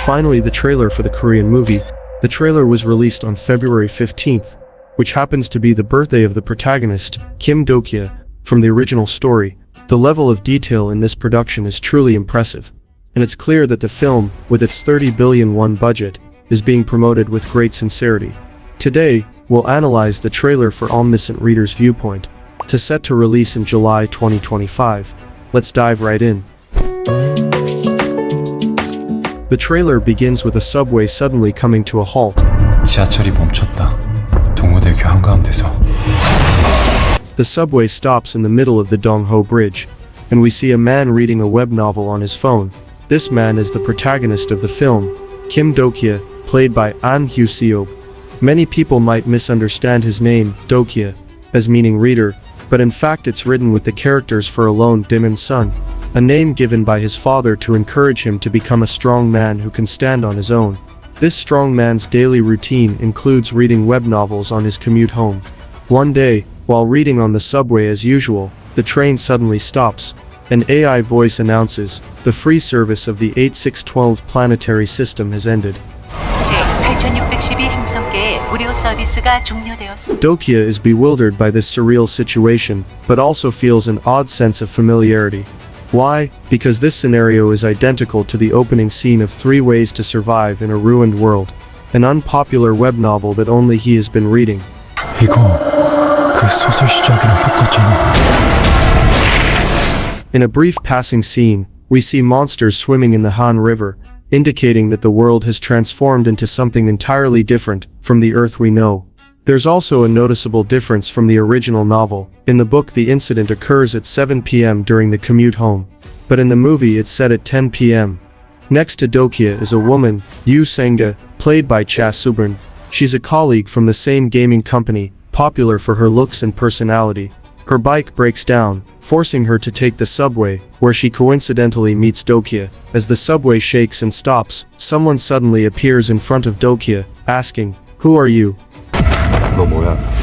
finally, the trailer for the Korean movie. The trailer was released on February 15th, which happens to be the birthday of the protagonist, Kim Do-kye, from the original story. The level of detail in this production is truly impressive, and it's clear that the film, with its 30 billion won budget, is being promoted with great sincerity. Today, we'll analyze the trailer for Omniscient Reader's viewpoint, set to release in July 2025. Let's dive right in. The trailer begins with a subway suddenly coming to a halt. 지하철이 멈췄다. 동호대교 한가운데서. The subway stops in the middle of the Dongho Bridge, and we see a man reading a web novel on his phone. This man is the protagonist of the film, Kim Do-kye, played by An Hyo-seop. Many people might misunderstand his name, Do-kye, as meaning reader, but in fact it's written with the characters for alone Dimin Sun, a name given by his father to encourage him to become a strong man who can stand on his own. This strong man's daily routine includes reading web novels on his commute home. One day, while reading on the subway as usual, the train suddenly stops. An AI voice announces, the free service of the 8612 planetary system has ended. Do-kye is bewildered by this surreal situation, but also feels an odd sense of familiarity. Why? Because this scenario is identical to the opening scene of 3 Ways to Survive in a Ruined World, an unpopular web novel that only he has been reading. In a brief passing scene, we see monsters swimming in the Han River, indicating that the world has transformed into something entirely different from the Earth we know. There's also a noticeable difference from the original novel. In the book, the incident occurs at 7 p.m. during the commute home, but in the movie it's set at 10 p.m. Next to Do-kye is a woman, Yoo Sang-ga, played by Cha Subern. She's a colleague from the same gaming company, popular for her looks and personality. Her bike breaks down, forcing her to take the subway, where she coincidentally meets Do-kye. As the subway shakes and stops, someone suddenly appears in front of Do-kye, asking, "Who are you?"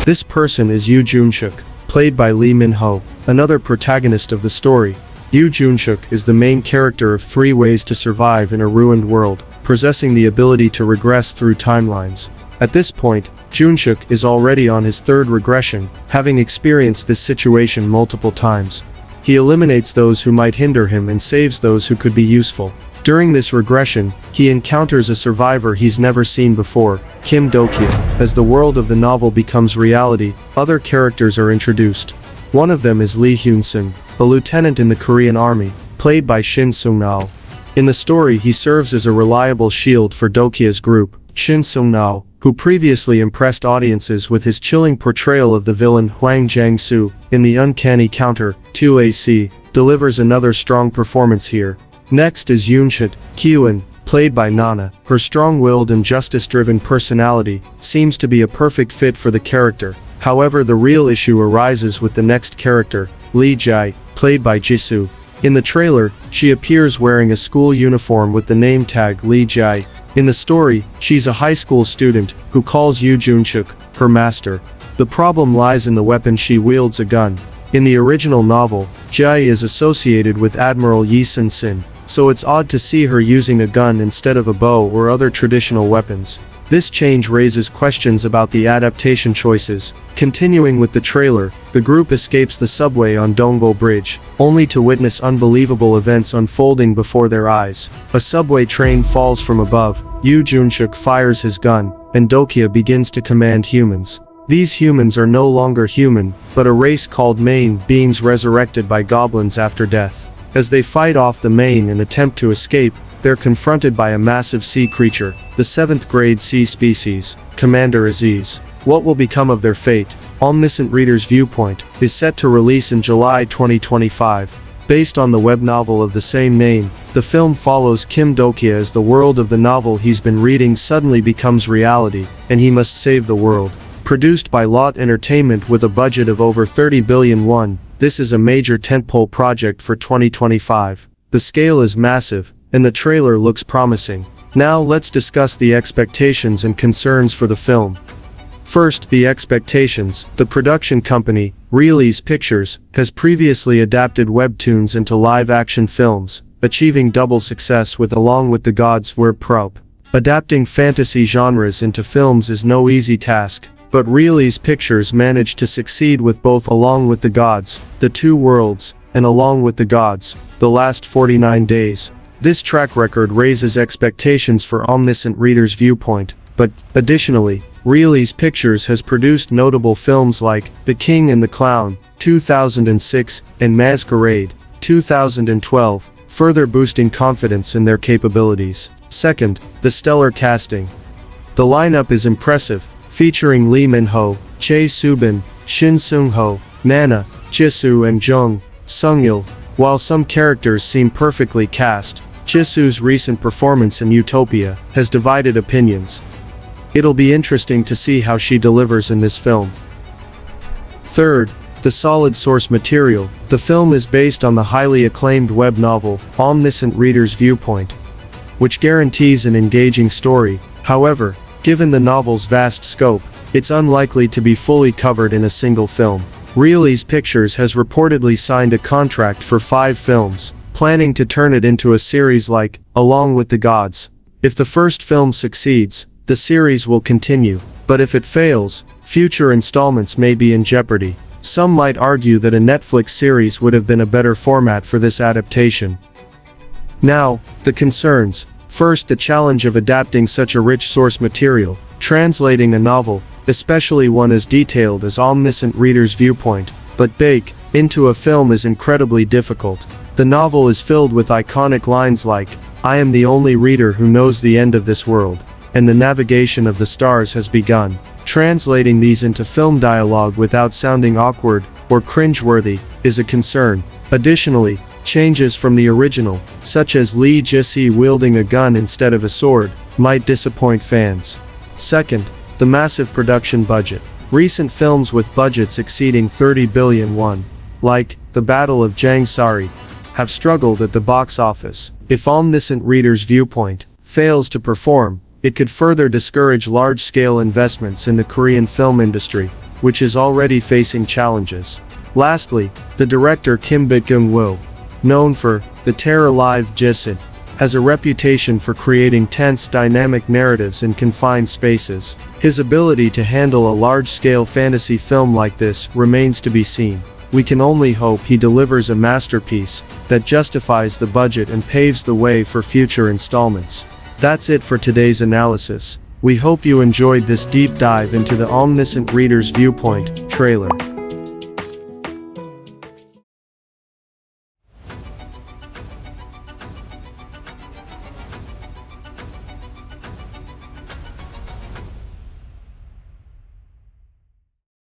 This person is Yoo Jun-suk, played by Lee Min-ho, another protagonist of the story. Yoo Jun-suk is the main character of 3 Ways to Survive in a Ruined World, possessing the ability to regress through timelines. At this point, Jun-suk is already on his 3rd regression, having experienced this situation multiple times. He eliminates those who might hinder him and saves those who could be useful. During this regression, he encounters a survivor he's never seen before, Kim Do-kye. As the world of the novel becomes reality, other characters are introduced. One of them is Lee Hyun-sung, a lieutenant in the Korean army, played by Shin Sung-nao. In the story, he serves as a reliable shield for Do-kye's group. Shin Sung-nao, who previously impressed audiences with his chilling portrayal of the villain Hwang Jang-soo in The Uncanny Counter, 2AC, delivers another strong performance here. Next is Yoon-chit Kyuan, played by Nana. Her strong-willed and justice-driven personality seems to be a perfect fit for the character. However, the real issue arises with the next character, Lee Jae, played by Jisoo. In the trailer, she appears wearing a school uniform with the name tag Lee Jae. In the story, she's a high school student who calls Yoo Jun-suk her master. The problem lies in the weapon she wields, a gun. In the original novel, Jae is associated with Admiral Yi Sun-sin, so it's odd to see her using a gun instead of a bow or other traditional weapons. This change raises questions about the adaptation choices. Continuing with the trailer, the group escapes the subway on Dongho Bridge, only to witness unbelievable events unfolding before their eyes. A subway train falls from above, Yoo Jun-suk fires his gun, and Do-kye begins to command humans. These humans are no longer human, but a race called Main beings resurrected by goblins after death. As they fight off the Main and attempt to escape, they're confronted by a massive sea creature, the 7th grade sea species, Commander Aziz. What will become of their fate? Omniscient Reader's viewpoint is set to release in July 2025. Based on the web novel of the same name, the film follows Kim Do-kye as the world of the novel he's been reading suddenly becomes reality, and he must save the world. Produced by Lot Entertainment with a budget of over 30 billion won, this is a major tentpole project for 2025. The scale is massive, and the trailer looks promising. Now let's discuss the expectations and concerns for the film. First, the expectations. The production company, Release Pictures, has previously adapted webtoons into live-action films, achieving double success with Along with the Gods were prop. Adapting fantasy genres into films is no easy task, but Reely's Pictures managed to succeed with both Along with the Gods, The Two Worlds, and Along with the Gods, The Last 49 Days. This track record raises expectations for Omniscient Reader's viewpoint, but, additionally, Reely's Pictures has produced notable films like The King and the Clown, 2006, and Masquerade, 2012, further boosting confidence in their capabilities. Second, the stellar casting. The lineup is impressive, featuring Lee Min-ho, Chae Soo-bin, Shin Seung-ho, Nana, Jisoo and Jung Sung-il. While some characters seem perfectly cast, Jisoo's recent performance in Utopia has divided opinions. It'll be interesting to see how she delivers in this film. Third, the solid source material. The film is based on the highly acclaimed web novel, Omniscient Reader's Viewpoint, which guarantees an engaging story. However, given the novel's vast scope, it's unlikely to be fully covered in a single film. Reely's Pictures has reportedly signed a contract for 5 films, planning to turn it into a series like Along with the Gods. If the first film succeeds, the series will continue, but if it fails, future installments may be in jeopardy. Some might argue that a Netflix series would have been a better format for this adaptation. Now, the concerns. First, the challenge of adapting such a rich source material, translating a novel, especially one as detailed as Omniscient Reader's Viewpoint, but bake into a film is incredibly difficult. The novel is filled with iconic lines like, "I am the only reader who knows the end of this world," and "the navigation of the stars has begun." Translating these into film dialogue without sounding awkward or cringeworthy is a concern. Additionally, changes from the original, such as Lee Ji-si wielding a gun instead of a sword, might disappoint fans. Second, the massive production budget. Recent films with budgets exceeding 30 billion won, like The Battle of Jangsari, have struggled at the box office. If Omniscient Reader's Viewpoint fails to perform, it could further discourage large-scale investments in the Korean film industry, which is already facing challenges. Lastly, the director Kim Bit-gung-woo, known for The Terror Live Jisin, has a reputation for creating tense, dynamic narratives in confined spaces. His ability to handle a large-scale fantasy film like this remains to be seen. We can only hope he delivers a masterpiece that justifies the budget and paves the way for future installments. That's it for today's analysis. We hope you enjoyed this deep dive into the Omniscient Reader's Viewpoint trailer.